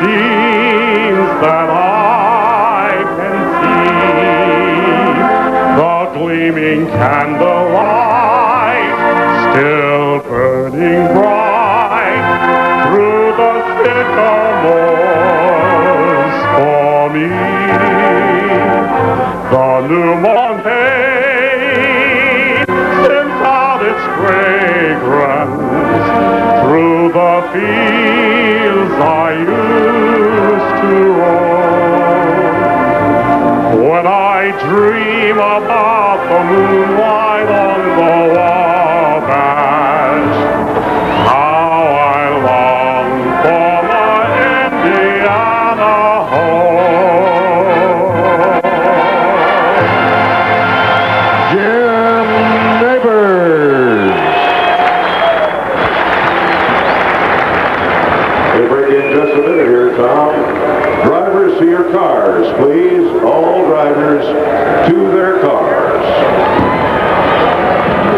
scenes that I can see. The gleaming candlelight still burning bright through the sycamores for me. The new moon haze sends out its fragrance through the fields I used to roam. When I dream about the moonlight on the Wabash, how I long for my Indiana home. Jim Neighbors. We'll break in just a minute here, Tom. Drivers to your cars, please. All drivers to their cars.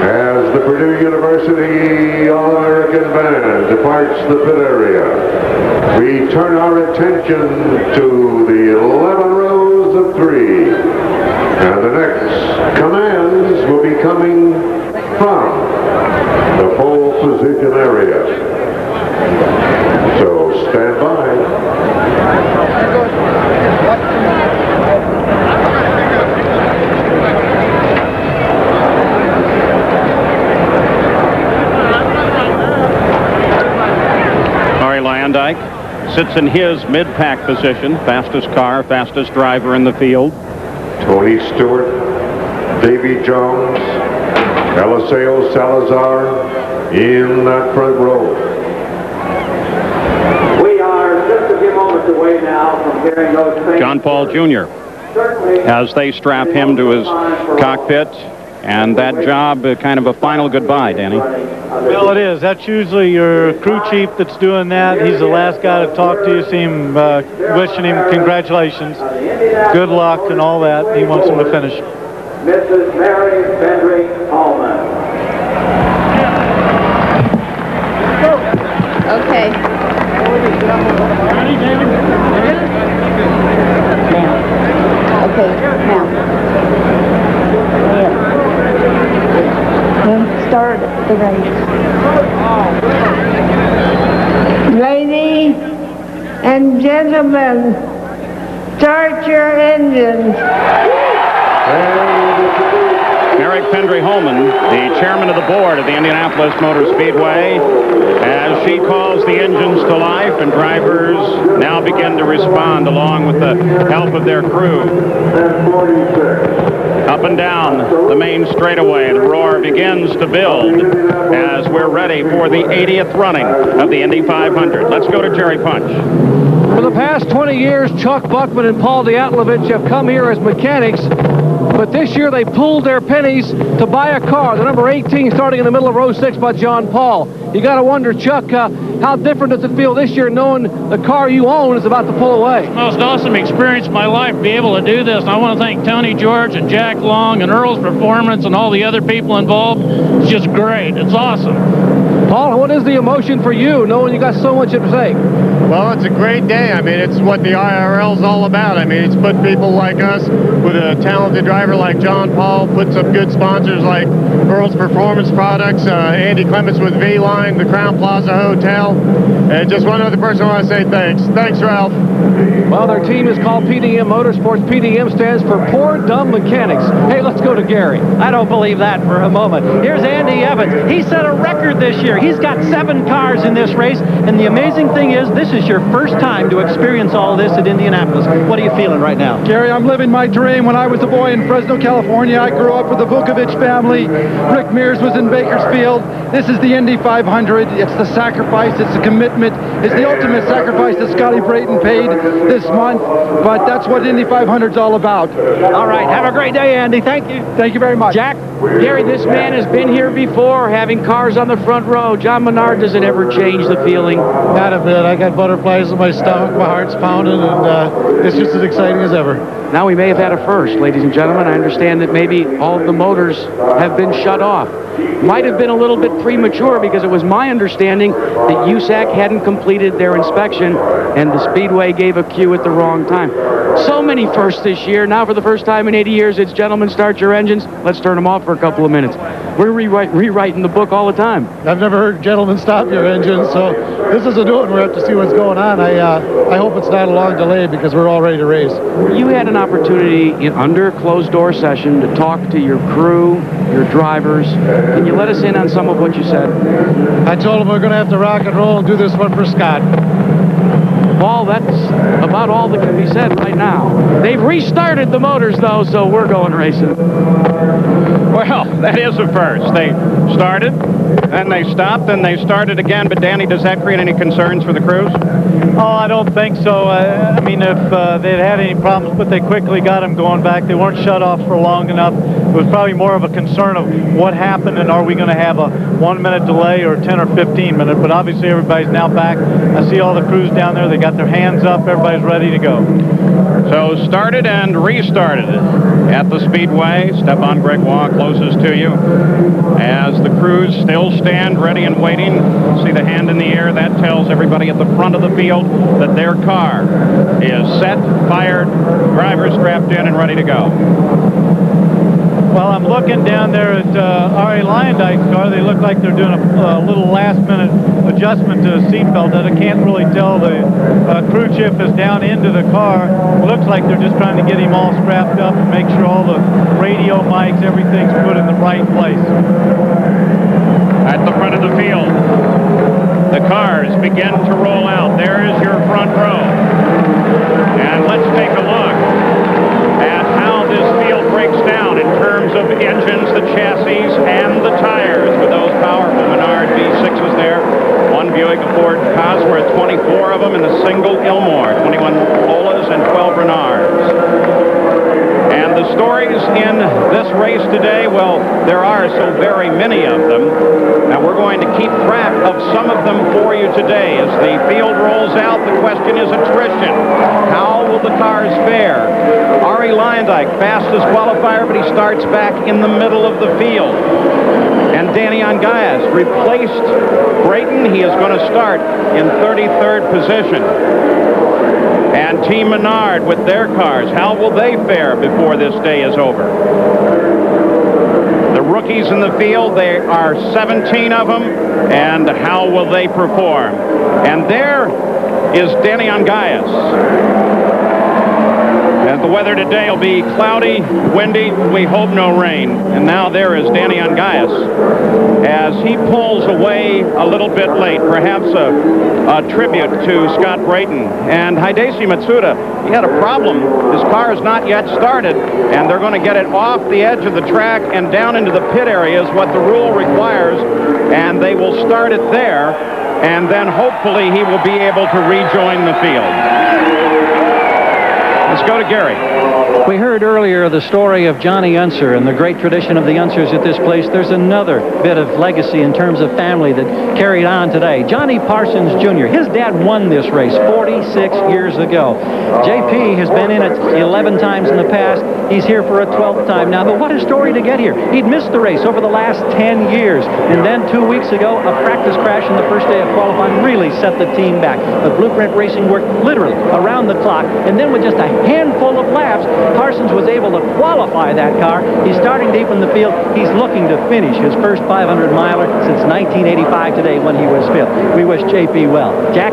As the Purdue University All-American Band departs the pit area, we turn our attention to the 11 rows of 3. And the next commands will be coming from the pole position area. So stand by. Dyke sits in his mid-pack position, fastest car, fastest driver in the field. Tony Stewart, Davy Jones, Eliseo Salazar in that front row. We are just a few moments away now from hearing those things. John Paul Jr. as they strap him to his cockpit, and that job kind of a final goodbye, Danny. Well, it is. That's usually your crew chief that's doing that. He's the last guy to talk to you, see him wishing him congratulations, good luck, and all that. He wants him to finish. Mrs. Mary Fendrick Allman. Okay. Ready, David? Okay, now. Then start the race. Ladies and gentlemen, start your engines. Eric Pendry Holman, the chairman of the board of the Indianapolis Motor Speedway, as she calls the engines to life, and drivers now begin to respond along with the help of their crew. Up and down the main straightaway, the roar begins to build as we're ready for the 80th running of the Indy 500. Let's go to Jerry Punch. For the past 20 years, Chuck Buckman and Paul Diatlovich have come here as mechanics, but this year they pulled their pennies to buy a car, the number 18 starting in the middle of row 6 by John Paul. You got to wonder, Chuck, how different does it feel this year knowing the car you own is about to pull away? Most awesome experience of my life to be able to do this. And I want to thank Tony George and Jack Long and Earl's Performance and all the other people involved. It's just great. It's awesome. Paul, what is the emotion for you knowing you got so much at stake? Well, it's a great day. I mean, it's what the IRL's all about. I mean, it's put people like us with a talented driver like John Paul, put some good sponsors like Earl's Performance Products, Andy Clements with V-Line, the Crown Plaza Hotel, and just one other person I want to say thanks. Thanks, Ralph. Well, their team is called PDM Motorsports. PDM stands for Poor Dumb Mechanics. Hey, let's go to Gary. I don't believe that for a moment. Here's Andy Evans. He set a record this year. He's got 7 cars in this race, and the amazing thing is this is your first time to experience all this at Indianapolis. What are you feeling right now? Gary, I'm living my dream. When I was a boy in Fresno, California, I grew up with the Vukovich family. Rick Mears was in Bakersfield. This is the Indy 500. It's the sacrifice. It's the commitment. It's the ultimate sacrifice that Scotty Brayton paid this month, but that's what Indy 500 is all about. All right. Have a great day, Andy. Thank you. Thank you very much. Jack? Gary, this man has been here before, having cars on the front row. John Menard, does it ever change the feeling? Not a bit. I got butterflies in my stomach, my heart's pounding, and it's just as exciting as ever. Now we may have had a first, ladies and gentlemen. I understand that maybe all of the motors have been shut off. Might have been a little bit premature because it was my understanding that USAC hadn't completed their inspection and the Speedway gave a cue at the wrong time. So many firsts this year. Now for the first time in 80 years, it's gentlemen, start your engines. Let's turn them off for a couple of minutes. We're rewriting the book all the time. I've never heard gentlemen stop your engines, so this is a new one. We have to see what's going on. I hope it's not a long delay because we're all ready to race. You had an opportunity under closed-door session to talk to your crew, your drivers. Can you let us in on some of what you said? I told them we're going to have to rock and roll and do this one for Scott. Paul, that's about all that can be said right now. They've restarted the motors, though, so we're going racing. Well, that is a first. They started, then they stopped, then they started again. But, Danny, does that create any concerns for the crews? Oh, I don't think so. I mean, if they'd had any problems, but they quickly got them going back. They weren't shut off for long enough. It was probably more of a concern of what happened and are we going to have a 1-minute delay or 10 or 15 minute. But obviously everybody's now back. I see all the crews down there. They got their hands up. Everybody's ready to go. So started and restarted at the Speedway. Stepan Gregoire closest to you as the crews still stand ready and waiting. See the hand in the air. That tells everybody at the front of the field that their car is set, fired, driver strapped in and ready to go. Well, I'm looking down there at Ari Lyondike's car. They look like they're doing a little last-minute adjustment to the seatbelt. I can't really tell. The crew chief is down into the car. It looks like they're just trying to get him all strapped up and make sure all the radio mics, everything's put in the right place. At the front of the field, the cars begin to roll out. There is your front row. And let's take a look at how this field breaks down in terms of engines, the chassis, and the tires with those powerful Menard V6s there. One Buick, a Ford Cosworth, 24 of them, and a single Ilmor, 21 Lolas and 12 Renards. And the stories in this race today, well, there are so very many of them. Now we're going to keep track of some of them for you today. As the field rolls out, the question is attrition. How will the cars fare? Ari Lyondike, fastest qualifier, but he starts back in the middle of the field. And Danny Angayas replaced Brayton. He is going to start in 33rd position. And Team Menard with their cars, how will they fare before this day is over? The rookies in the field, there are 17 of them, and how will they perform? And there is Danny Angayas. And the weather today will be cloudy, windy, we hope no rain. And now there is Danny Angayas as he pulls away a little bit late, perhaps a tribute to Scott Brayton. And Hidesi Matsuda, he had a problem. His car is not yet started, and they're going to get it off the edge of the track and down into the pit area is what the rule requires, and they will start it there, and then hopefully he will be able to rejoin the field. Let's go to Gary. We heard earlier the story of Johnny Unser and the great tradition of the Unsers at this place. There's another bit of legacy in terms of family that carried on today. Johnny Parsons Jr., his dad won this race 46 years ago. JP has been in it 11 times in the past. He's here for a 12th time now. But what a story to get here. He'd missed the race over the last 10 years. And then 2 weeks ago, a practice crash on the first day of qualifying really set the team back. But Blueprint Racing worked literally around the clock. And then with just a handful of laps, Parsons was able to qualify that car. He's starting deep in the field. He's looking to finish his first 500-miler since 1985 today when he was 5th. We wish JP well. Jack?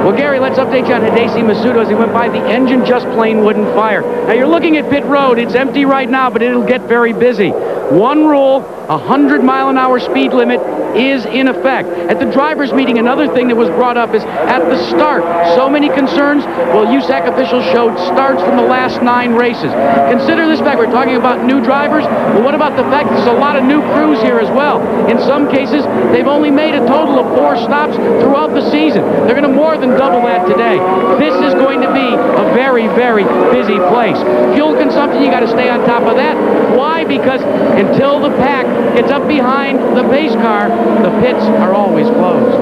Well, Gary, let's update you on Hidesi Matsuda as he went by. The engine just plain wouldn't fire. Now, you're looking at pit road. It's empty right now, but it'll get very busy. One rule, 100-mile-an-hour speed limit is in effect. At the drivers' meeting, another thing that was brought up is at the start. So many concerns. Well, USAC officials showed starts from the last 9 races. Consider this fact. We're talking about new drivers. Well, what about the fact that there's a lot of new crews here as well? In some cases, they've only made a total of 4 stops throughout the season. They're going to more than double that today. This is going to be a very, very busy place. Fuel consumption, you got to stay on top of that. Why? Because until the pack gets up behind the pace car, the pits are always closed.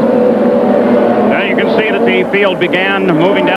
Now you can see that the field began moving down.